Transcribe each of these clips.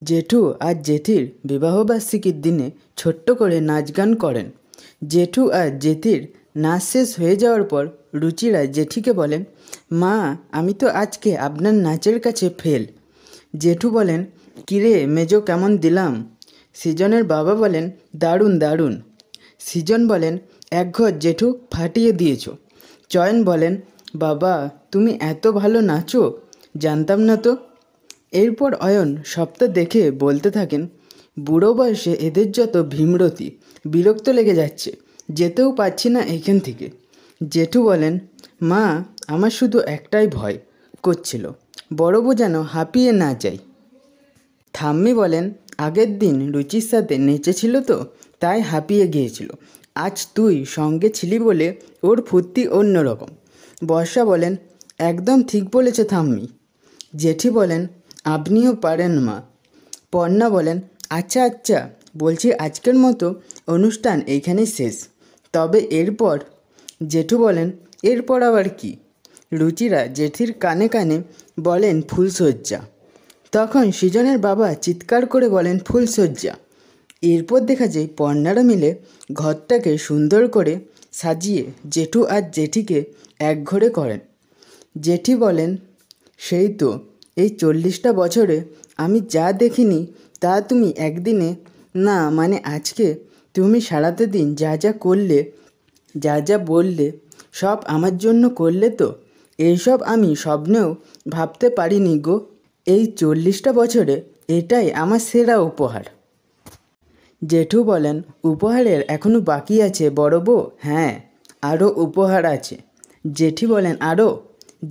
জেঠু আর জেঠির বিবাহবার্ষিকীর দিনে ছোট্ট করে নাচ গান করেন। জেঠু আর জেঠির নাচ শেষ হয়ে যাওয়ার পর রুচিরা জেঠিকে বলেন, মা, আমি তো আজকে আপনার নাচের কাছে ফেল। জেঠু বলেন, কিরে মেজো, কেমন দিলাম? সৃজনের বাবা বলেন, দারুণ দারুণ। সৃজন বলেন, একঘর জেঠু, ফাটিয়ে দিয়েছ। চয়ন বলেন, বাবা, তুমি এত ভালো নাচো, জানতাম না তো। এরপর অয়ন সবটা দেখে বলতে থাকেন, বুড়ো বয়সে এদের যত ভীমরতি, বিরক্ত লেগে যাচ্ছে, যেতেও পারছি না এখান থেকে। জেঠু বলেন, মা, আমার শুধু একটাই ভয় করছিল, বড় বউ যেন হাঁপিয়ে না যায়। ঠাম্মি বলেন, আগের দিন রুচির সাথে নেচেছিল তো, তাই হাঁপিয়ে গিয়েছিল। আজ তুই সঙ্গে ছিলি বলে ওর ফুর্তি অন্যরকম। বর্ষা বলেন, একদম ঠিক বলেছে ঠাম্মি। জেঠি বলেন, আপনিও পারেন মা। পর্ণা বলেন, আচ্ছা আচ্ছা, বলছি আজকের মতো অনুষ্ঠান এইখানেই শেষ, তবে এরপর? জেঠু বলেন, এরপর আবার কি? রুচিরা জেঠির কানে কানে বলেন, ফুলশয্যা। তখন সৃজনের বাবা চিৎকার করে বলেন, ফুলশয্যা। এরপর দেখা যায় পর্ণারা মিলে ঘরটাকে সুন্দর করে সাজিয়ে জেঠু আর জেঠিকে একঘরে করেন। জেঠি বলেন, সেই তো, এই 40টা বছরে আমি যা দেখিনি তা তুমি একদিনে, না মানে আজকে, তুমি সারাটা দিন যা যা করলে, যা যা বললে, সব আমার জন্য করলে তো। এইসব আমি স্বপ্নেও ভাবতে পারিনি গো। এই 40টা বছরে এটাই আমার সেরা উপহার। জেঠু বলেন, উপহারের এখনও বাকি আছে বড় বউ। হ্যাঁ, আরও উপহার আছে। জেঠি বলেন, আরও?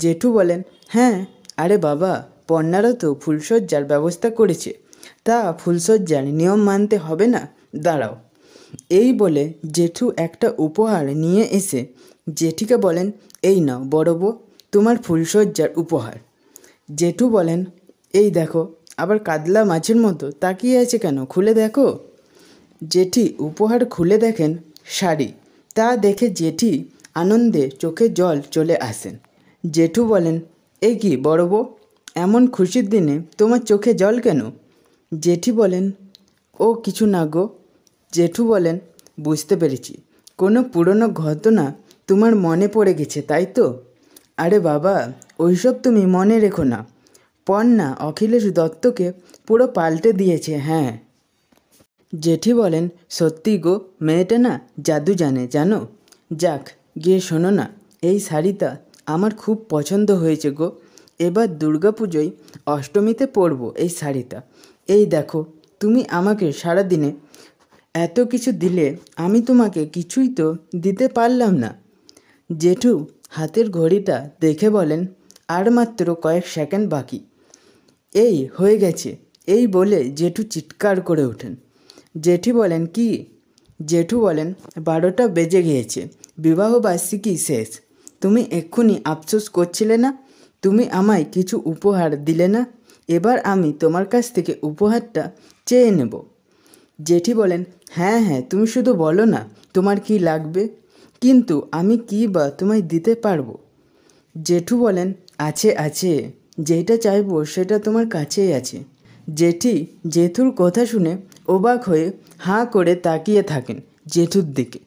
জেঠু বলেন, হ্যাঁ, আরে বাবা, পর্ণারও তো ফুলশয্যার ব্যবস্থা করেছে, তা ফুলশয্যার নিয়ম মানতে হবে না? দাঁড়াও। এই বলে জেঠু একটা উপহার নিয়ে এসে জেঠিকে বলেন, এই নাও বড় বউ, তোমার ফুলশয্যার উপহার। জেঠু বলেন, এই দেখো, আবার কাতলা মাছের মতো তাকিয়ে আছে কেন, খুলে দেখো। জেঠি উপহার খুলে দেখেন শাড়ি। তা দেখে জেঠি আনন্দে চোখে জল চলে আসেন। জেঠু বলেন, এই কি বড় বউ, এমন খুশির দিনে তোমার চোখে জল কেন? জেঠি বলেন, ও কিছু না গো। জেঠু বলেন, বুঝতে পেরেছি, কোনো পুরনো ঘটনা তোমার মনে পড়ে গেছে, তাই তো? আরে বাবা, ওইসব তুমি মনে রেখো না। পর্ণা অখিলেশ দত্তকে পুরো পাল্টে দিয়েছে। হ্যাঁ। জেঠি বলেন, সত্যি গো, মেয়েটা না জাদু জানে, জানো? যাক, গিয়ে শোনো না, এই শাড়িটা আমার খুব পছন্দ হয়েছে গো। এবার দুর্গাপুজোয় অষ্টমীতে পরবো এই শাড়িটা। এই দেখো, তুমি আমাকে সারাদিনে এত কিছু দিলে, আমি তোমাকে কিছুই তো দিতে পারলাম না। জেঠু হাতের ঘড়িটা দেখে বলেন, আর মাত্র কয়েক সেকেন্ড বাকি। এই হয়ে গেছে। এই বলে জেঠু চিৎকার করে ওঠেন। জেঠি বলেন, কি? জেঠু বলেন, 12টা বেজে গিয়েছে, বিবাহবার্ষিকী শেষ। তুমি এক্ষুনি আফসোস করছিলে না? তুমি আমায় কিছু উপহার দিলে না? এবার আমি তোমার কাছ থেকে উপহারটা চেয়ে নেব। জেঠি বলেন, হ্যাঁ হ্যাঁ, তুমি শুধু বলো না তোমার কি লাগবে, কিন্তু আমি কি বা তোমায় দিতে পারবো। জেঠু বলেন, আছে আছে, যেটা চাইবো সেটা তোমার কাছেই আছে। জেঠি জেঠুর কথা শুনে অবাক হয়ে হাঁ করে তাকিয়ে থাকেন জেঠুর দিকে।